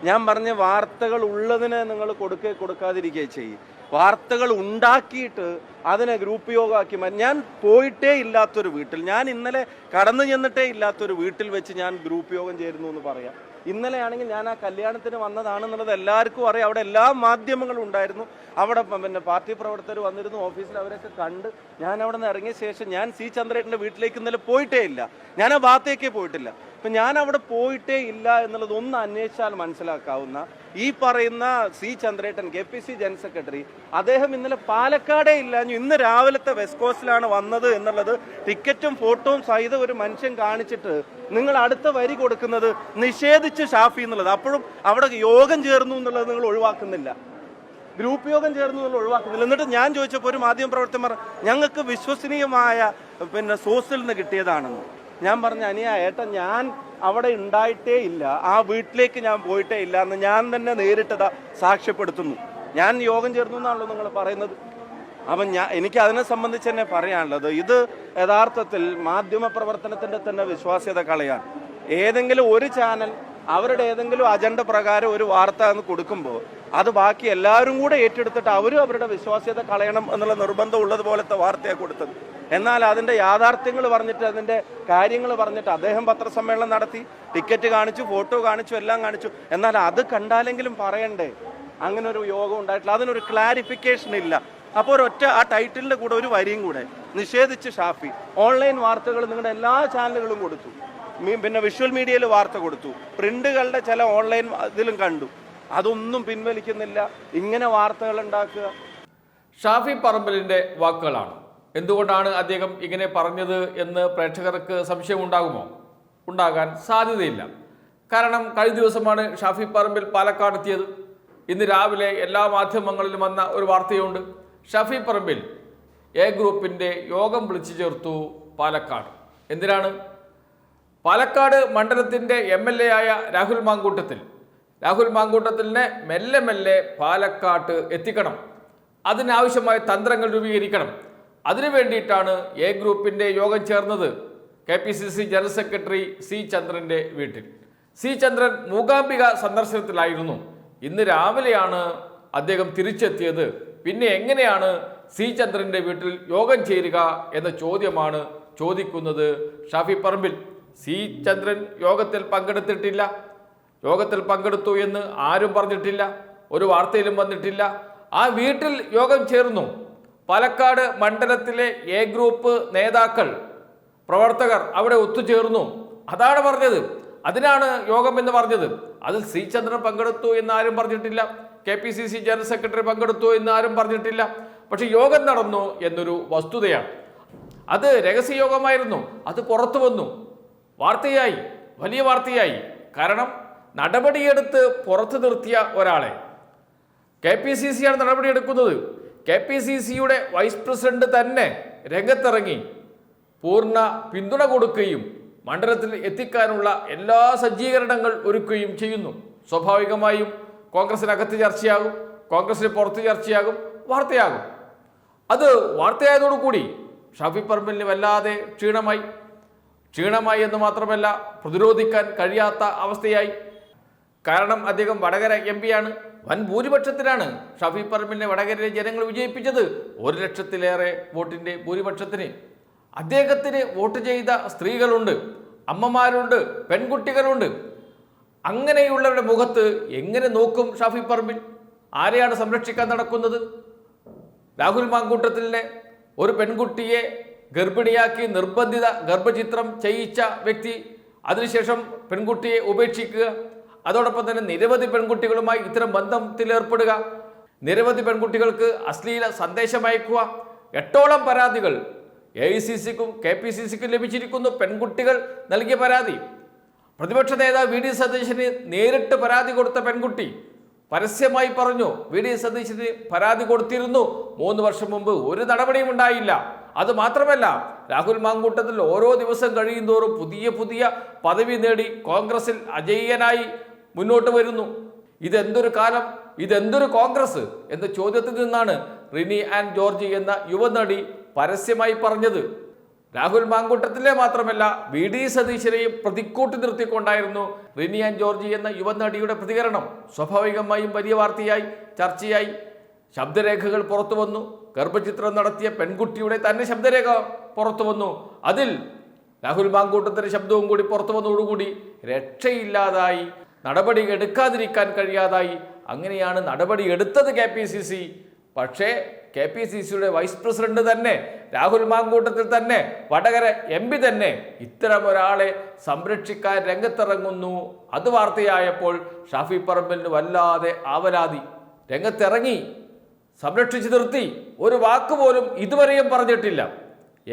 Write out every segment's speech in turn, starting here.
ഞാൻ പറഞ്ഞ വാർത്തകൾ ഉള്ളതിനെ നിങ്ങൾ കൊടുക്കാതിരിക്കുകയും ചെയ്യും. വാർത്തകൾ ഉണ്ടാക്കിയിട്ട് അതിനെ ഗ്രൂപ്പ് യോഗമാക്കി ഞാൻ പോയിട്ടേ ഇല്ലാത്തൊരു വീട്ടിൽ, ഞാൻ ഇന്നലെ കടന്നു ചെന്നിട്ടേ ഇല്ലാത്തൊരു വീട്ടിൽ വെച്ച് ഞാൻ ഗ്രൂപ്പ് യോഗം ചേരുന്നു എന്ന് പറയാം. ഇന്നലെയാണെങ്കിൽ ഞാൻ ആ കല്യാണത്തിന് വന്നതാണെന്നുള്ളത് എല്ലാവർക്കും അറിയാം. അവിടെ എല്ലാ മാധ്യമങ്ങളും ഉണ്ടായിരുന്നു. അവിടെ പിന്നെ പാർട്ടി പ്രവർത്തകർ വന്നിരുന്നു, ഓഫീസിൽ അവരൊക്കെ കണ്ട്. ഞാൻ അവിടെ നിന്ന് ഇറങ്ങിയ ശേഷം ഞാൻ സി ചന്ദ്രേട്ടൻ്റെ വീട്ടിലേക്ക് ഇന്നലെ പോയിട്ടേ ഇല്ല, ഞാൻ ആ ഭാഗത്തേക്കേ പോയിട്ടില്ല. അപ്പം ഞാൻ അവിടെ പോയിട്ടേ ഇല്ല എന്നുള്ളത് ഒന്ന് അന്വേഷിച്ചാൽ മനസ്സിലാക്കാവുന്ന ഈ പറയുന്ന സി ചന്ദ്രേട്ടൻ KPC ജനറൽ സെക്രട്ടറി, അദ്ദേഹം ഇന്നലെ പാലക്കാടേ ഇല്ലാഞ്ഞു ഇന്ന് രാവിലത്തെ വെസ്റ്റ് കോസ്റ്റിലാണ് വന്നത് എന്നുള്ളത് ടിക്കറ്റും ഫോട്ടോയും സഹിതം ഒരു മനുഷ്യൻ കാണിച്ചിട്ട് നിങ്ങൾ അടുത്ത വരി കൊടുക്കുന്നത് നിഷേധിച്ച് ഷാഫി എന്നുള്ളത്. അപ്പോഴും അവിടെ യോഗം ചേർന്നു എന്നുള്ളത് നിങ്ങൾ ഒഴിവാക്കുന്നില്ല, ഗ്രൂപ്പ് യോഗം ചേർന്നു എന്നുള്ളത് ഒഴിവാക്കുന്നില്ല. എന്നിട്ട് ഞാൻ ചോദിച്ചപ്പോൾ ഒരു മാധ്യമ പ്രവർത്തകർ ഞങ്ങൾക്ക് വിശ്വസനീയമായ സോഴ്സിൽ നിന്ന് കിട്ടിയതാണെന്ന്. ഞാൻ പറഞ്ഞ ഏട്ടാ ഞാൻ അവിടെ ഉണ്ടായിട്ടേ ഇല്ല, ആ വീട്ടിലേക്ക് ഞാൻ പോയിട്ടേ ഇല്ല എന്ന് ഞാൻ തന്നെ നേരിട്ടതാ സാക്ഷ്യപ്പെടുത്തുന്നു. ഞാൻ യോഗം ചേർന്നു എന്നാണല്ലോ നിങ്ങൾ പറയുന്നത്. അപ്പം എനിക്ക് അതിനെ സംബന്ധിച്ച് തന്നെ പറയാനുള്ളത്, ഇത് യഥാർത്ഥത്തിൽ മാധ്യമ പ്രവർത്തനത്തിൻ്റെ തന്നെ വിശ്വാസ്യത കളയാൻ ഏതെങ്കിലും ഒരു ചാനൽ അവരുടെ ഏതെങ്കിലും അജണ്ട പ്രകാരം ഒരു വാർത്ത എന്ന് കൊടുക്കുമ്പോൾ അത് ബാക്കി എല്ലാവരും കൂടെ ഏറ്റെടുത്തിട്ട് അവരും അവരുടെ വിശ്വാസ്യത കളയണം എന്നുള്ള നിർബന്ധം ഉള്ളതുപോലത്തെ വാർത്തയാണ് കൊടുത്തത്. എന്നാൽ അതിൻ്റെ യാഥാർത്ഥ്യങ്ങൾ പറഞ്ഞിട്ട് അതിൻ്റെ കാര്യങ്ങൾ പറഞ്ഞിട്ട് അദ്ദേഹം പത്രസമ്മേളനം നടത്തി, ടിക്കറ്റ് കാണിച്ചു, ഫോട്ടോ കാണിച്ചു, എല്ലാം കാണിച്ചു. എന്നാൽ അത് കണ്ടാലെങ്കിലും പറയണ്ടേ അങ്ങനെ ഒരു യോഗം ഉണ്ടായിട്ടില്ല, അതിനൊരു ക്ലാരിഫിക്കേഷൻ ഇല്ല. അപ്പോൾ ഒരൊറ്റ ആ ടൈറ്റിലിൻ്റെ കൂടെ ഒരു വരിയും കൂടെ നിഷേധിച്ച് ഷാഫി. ഓൺലൈൻ വാർത്തകൾ നിങ്ങളുടെ എല്ലാ ചാനലുകളും കൊടുത്തു, പിന്നെ വിഷ്വൽ മീഡിയയിൽ വാർത്ത കൊടുത്തു, പ്രിന്റുകളുടെ ചില ഓൺലൈൻ ഇതിലും കണ്ടു, അതൊന്നും പിൻവലിക്കുന്നില്ല. ഇങ്ങനെ വാർത്തകൾ ഉണ്ടാക്കുക. ഷാഫി പറമ്പിലിൻ്റെ വാക്കുകളാണ്. എന്തുകൊണ്ടാണ് അദ്ദേഹം ഇങ്ങനെ പറഞ്ഞത് എന്ന് പ്രേക്ഷകർക്ക് സംശയം ഉണ്ടാകുമോ? ഉണ്ടാകാൻ സാധ്യതയില്ല. കാരണം കഴിഞ്ഞ ദിവസമാണ് ഷാഫി പറമ്പിൽ പാലക്കാട് എത്തിയത്. ഇന്ന് രാവിലെ എല്ലാ മാധ്യമങ്ങളിലും വന്ന ഒരു വാർത്തയുണ്ട്. ഷാഫി പറമ്പിൽ എ ഗ്രൂപ്പിൻ്റെ യോഗം വിളിച്ചു ചേർത്തു പാലക്കാട്. എന്തിനാണ്? പാലക്കാട് മണ്ഡലത്തിൻ്റെ MLA ആയ രാഹുൽ മാങ്കൂട്ടത്തിലിനെ മെല്ലെ മെല്ലെ പാലക്കാട്ട് എത്തിക്കണം, അതിനാവശ്യമായ തന്ത്രങ്ങൾ രൂപീകരിക്കണം. അതിനു വേണ്ടിയിട്ടാണ് എ ഗ്രൂപ്പിൻ്റെ യോഗം ചേർന്നത് KPCC ജനറൽ സെക്രട്ടറി സി ചന്ദ്രൻ്റെ വീട്ടിൽ. സി ചന്ദ്രൻ മൂകാംബിക സന്ദർശനത്തിലായിരുന്നു. ഇന്ന് രാവിലെയാണ് അദ്ദേഹം തിരിച്ചെത്തിയത്. പിന്നെ എങ്ങനെയാണ് സി ചന്ദ്രൻ്റെ വീട്ടിൽ യോഗം ചേരുക എന്ന ചോദ്യമാണ് ചോദിക്കുന്നത് ഷാഫി പറമ്പിൽ. സി ചന്ദ്രൻ യോഗത്തിൽ പങ്കെടുത്തിട്ടില്ല, യോഗത്തിൽ പങ്കെടുത്തു എന്ന് ആരും പറഞ്ഞിട്ടില്ല, ഒരു വാർത്തയിലും വന്നിട്ടില്ല. ആ വീട്ടിൽ യോഗം ചേർന്നു. പാലക്കാട് മണ്ഡലത്തിലെ എ ഗ്രൂപ്പ് നേതാക്കൾ, പ്രവർത്തകർ അവിടെ ഒത്തുചേർന്നു. അതാണ് പറഞ്ഞത്, അതിനാണ് യോഗം എന്ന് പറഞ്ഞത്. അതിൽ സി ചന്ദ്രൻ പങ്കെടുത്തു എന്ന് ആരും പറഞ്ഞിട്ടില്ല, KPCC ജനറൽ സെക്രട്ടറി പങ്കെടുത്തു എന്ന് ആരും പറഞ്ഞിട്ടില്ല. പക്ഷെ യോഗം നടന്നു എന്നൊരു വസ്തുതയാണ്. അത് രഹസ്യയോഗമായിരുന്നു, അത് പുറത്തു വന്നു, വാർത്തയായി, വലിയ വാർത്തയായി. കാരണം നടപടിയെടുത്ത് പുറത്തു നിർത്തിയ ഒരാളെ KPCC ആണ് നടപടിയെടുക്കുന്നത്. KPCCയുടെ വൈസ് പ്രസിഡന്റ് തന്നെ രംഗത്തിറങ്ങി പൂർണ്ണ പിന്തുണ കൊടുക്കുകയും മണ്ഡലത്തിൽ എത്തിക്കാനുള്ള എല്ലാ സജ്ജീകരണങ്ങൾ ഒരുക്കുകയും ചെയ്യുന്നു. സ്വാഭാവികമായും കോൺഗ്രസിനകത്ത് ചർച്ചയാകും, കോൺഗ്രസിന് പുറത്ത് ചർച്ചയാകും, വാർത്തയാകും. അത് വാർത്തയായതോടുകൂടി ഷാഫി പറമ്പിലിന് വല്ലാതെ ക്ഷീണമായി എന്ന് മാത്രമല്ല പ്രതിരോധിക്കാൻ കഴിയാത്ത അവസ്ഥയായി. കാരണം അദ്ദേഹം വടകര MP ആണ്. വൻ ഭൂരിപക്ഷത്തിനാണ് ഷാഫി പറമ്പിലിനെ വടകരയിലെ ജനങ്ങൾ വിജയിപ്പിച്ചത്. 1 ലക്ഷത്തിലേറെ വോട്ടിൻ്റെ ഭൂരിപക്ഷത്തിന്. അദ്ദേഹത്തിന് വോട്ട് ചെയ്ത സ്ത്രീകളുണ്ട്, അമ്മമാരുണ്ട്, പെൺകുട്ടികളുണ്ട്. അങ്ങനെയുള്ളവരുടെ മുഖത്ത് എങ്ങനെ നോക്കും ഷാഫി പറമ്പിൽ? ആരെയാണ് സംരക്ഷിക്കാൻ നടക്കുന്നത്? രാഹുൽ മാങ്കൂട്ടത്തിലെ ഒരു പെൺകുട്ടിയെ ഗർഭിണിയാക്കി നിർബന്ധിത ഗർഭചിത്രം ചെയ്യിച്ച വ്യക്തി, അതിനുശേഷം പെൺകുട്ടിയെ ഉപേക്ഷിക്കുക, അതോടൊപ്പം തന്നെ നിരവധി പെൺകുട്ടികളുമായി ഇത്തരം ബന്ധത്തിലേർപ്പെടുക, നിരവധി പെൺകുട്ടികൾക്ക് അശ്ലീല സന്ദേശം അയക്കുക. 8ഓളം പരാതികൾ AICCക്കും KPCCക്കും ലഭിച്ചിരിക്കുന്നു. പെൺകുട്ടികൾ നൽകിയ പരാതി. പ്രതിപക്ഷ നേതാവ് VD സതീശന് നേരിട്ട് പരാതി കൊടുത്ത പെൺകുട്ടി പരസ്യമായി പറഞ്ഞു VD സതീശന് പരാതി കൊടുത്തിരുന്നു 3 വർഷം മുമ്പ്, ഒരു നടപടിയും ഉണ്ടായില്ല. അത് മാത്രമല്ല, രാഹുൽ മാങ്കൂട്ടത്തിൽ ഓരോ ദിവസം കഴിയുന്തോറും പുതിയ പദവി നേടി കോൺഗ്രസിൽ അജയ്യനായി മുന്നോട്ട് വരുന്നു. ഇതെന്തൊരു കാലം, ഇതെന്തൊരു കോൺഗ്രസ് എന്ന ചോദ്യത്തിൽ നിന്നാണ് റിനി ആൻഡ് ജോർജ് എന്ന യുവനടി പരസ്യമായി പറഞ്ഞത്. രാഹുൽ മാങ്കൂട്ടത്തിലെ മാത്രമല്ല VD സതീശനെയും പ്രതിക്കൂട്ടി നിർത്തിക്കൊണ്ടായിരുന്നു റിനി ആൻഡ് ജോർജി എന്ന യുവനടിയുടെ പ്രതികരണം. സ്വാഭാവികമായും വലിയ വാർത്തയായി, ചർച്ചയായി. ശബ്ദരേഖകൾ പുറത്തു വന്നു. ഗർഭചിത്രം നടത്തിയ പെൺകുട്ടിയുടെ തന്നെ ശബ്ദരേഖ പുറത്തു വന്നു. അതിൽ രാഹുൽ മാങ്കൂട്ടത്തിന്റെ ശബ്ദവും കൂടി പുറത്തു വന്നതോടുകൂടി രക്ഷയില്ലാതായി, നടപടി എടുക്കാതിരിക്കാൻ കഴിയാതായി. അങ്ങനെയാണ് നടപടി എടുത്തത് KPCC. പക്ഷേ KPCCയുടെ വൈസ് പ്രസിഡന്റ് തന്നെ, രാഹുൽ മാങ്കൂട്ടത്തിൽ തന്നെ, വടകര MP തന്നെ ഇത്തരം ഒരാളെ സംരക്ഷിക്കാൻ രംഗത്തിറങ്ങുന്നു. അത് വാർത്തയായപ്പോൾ ഷാഫി പറമ്പിലിന് വല്ലാതെ ആവലാതി. രംഗത്തിറങ്ങി, സംരക്ഷിച്ചു നിർത്തി. ഒരു വാക്കുപോലും ഇതുവരെയും പറഞ്ഞിട്ടില്ല.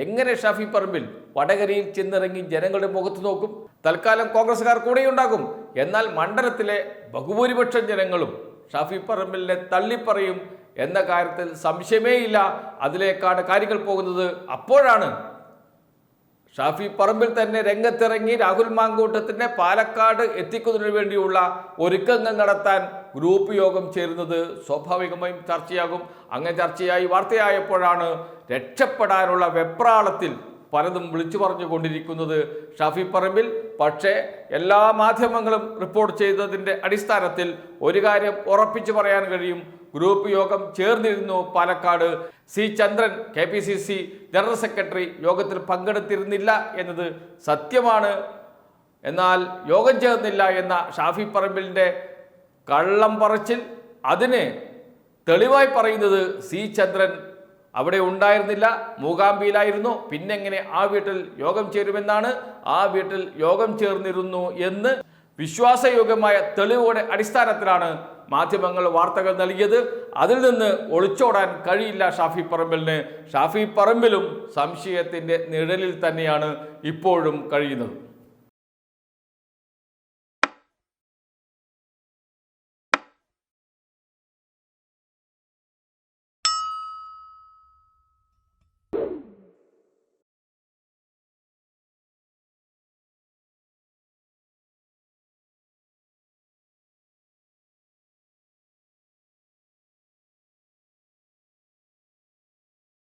എങ്ങനെ ഷാഫി പറമ്പിൽ വടകരയിൽ ചെന്നിറങ്ങി ജനങ്ങളുടെ മുഖത്ത് നോക്കും? തൽക്കാലം കോൺഗ്രസ്സുകാർ കൂടെയുണ്ടാകും. എന്നാൽ മണ്ഡലത്തിലെ ബഹുഭൂരിപക്ഷം ജനങ്ങളും ഷാഫി പറമ്പിലിനെ തള്ളിപ്പറയും എന്ന കാര്യത്തിൽ സംശയമേയില്ല. അതിലേക്കാണ് കാര്യങ്ങൾ പോകുന്നത്. അപ്പോഴാണ് ഷാഫി പറമ്പിൽ തന്നെ രംഗത്തിറങ്ങി രാഹുൽ മാങ്കൂട്ടത്തിനെ പാലക്കാട് എത്തിക്കുന്നതിന് വേണ്ടിയുള്ള ഒരുക്കങ്ങൾ നടത്താൻ ഗ്രൂപ്പ് യോഗം ചേരുന്നത്. സ്വാഭാവികമായും ചർച്ചയാകും. അങ്ങനെ ചർച്ചയായി വാർത്തയായപ്പോഴാണ് രക്ഷപ്പെടാനുള്ള വെപ്രാളത്തിൽ പലതും വിളിച്ചു പറഞ്ഞുകൊണ്ടിരിക്കുന്നത് ഷാഫി പറമ്പിൽ. പക്ഷേ എല്ലാ മാധ്യമങ്ങളും റിപ്പോർട്ട് ചെയ്തതിൻ്റെ അടിസ്ഥാനത്തിൽ ഒരു കാര്യം ഉറപ്പിച്ചു പറയാൻ കഴിയും. ഗ്രൂപ്പ് യോഗം ചേർന്നിരുന്നു പാലക്കാട്. C ചന്ദ്രൻ KPCC ജനറൽ സെക്രട്ടറി യോഗത്തിൽ പങ്കെടുത്തിരുന്നില്ല എന്നത് സത്യമാണ്. എന്നാൽ യോഗം ചേർന്നില്ല എന്ന ഷാഫി പറമ്പിലിൻ്റെ കള്ളം പറച്ചിൽ, അതിന് തെളിവായി പറയുന്നത് C ചന്ദ്രൻ അവിടെ ഉണ്ടായിരുന്നില്ല, മൂകാംബിയിലായിരുന്നു. പിന്നെങ്ങനെ ആ വീട്ടിൽ യോഗം ചേരുമെന്നാണ്? ആ വീട്ടിൽ യോഗം ചേർന്നിരുന്നു എന്ന് വിശ്വാസയോഗ്യമായ തെളിവുകളുടെ അടിസ്ഥാനത്തിലാണ് മാധ്യമങ്ങൾ വാർത്തകൾ നൽകിയത്. അതിൽ നിന്ന് ഒളിച്ചോടാൻ കഴിയില്ല ഷാഫി പറമ്പിലിന്. ഷാഫി പറമ്പിലും സംശയത്തിൻ്റെ നിഴലിൽ തന്നെയാണ് ഇപ്പോഴും കഴിയുന്നത്.